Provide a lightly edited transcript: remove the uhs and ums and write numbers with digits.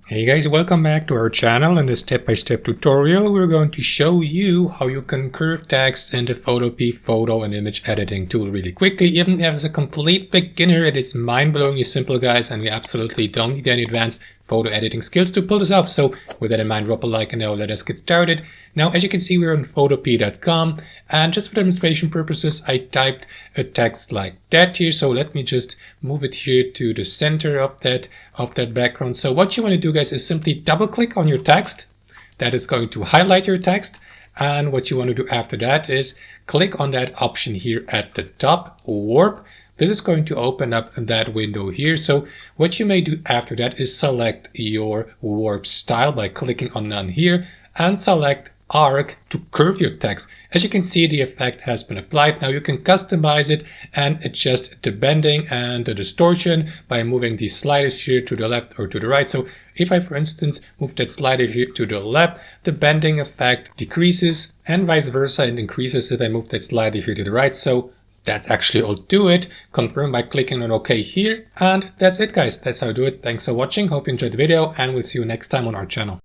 Hey guys, welcome back to our channel. In this step-by-step tutorial, we're going to show you how you can curve text in the Photopea photo and image editing tool really quickly. Even as a complete beginner, it is mind-blowingly simple, guys, and we absolutely don't need any advanced photo editing skills to pull this off. So with that in mind, drop a like and now let us get started. Now, as you can see, we're on photopea.com, and just for demonstration purposes, I typed a text like that here. So let me just move it here to the center of that background. So what you want to do, guys, is simply double click on your text. That is going to highlight your text. And what you want to do after that is click on that option here at the top, warp. This is going to open up that window here. So what you may do after that is select your warp style by clicking on none here and select arc to curve your text. As you can see, the effect has been applied. Now you can customize it and adjust the bending and the distortion by moving these sliders here to the left or to the right. So if I, for instance, move that slider here to the left, the bending effect decreases, and vice versa, it increases if I move that slider here to the right. So that's actually all to it. Confirm by clicking on OK here. And that's it, guys. That's how I do it. Thanks for watching. Hope you enjoyed the video, and we'll see you next time on our channel.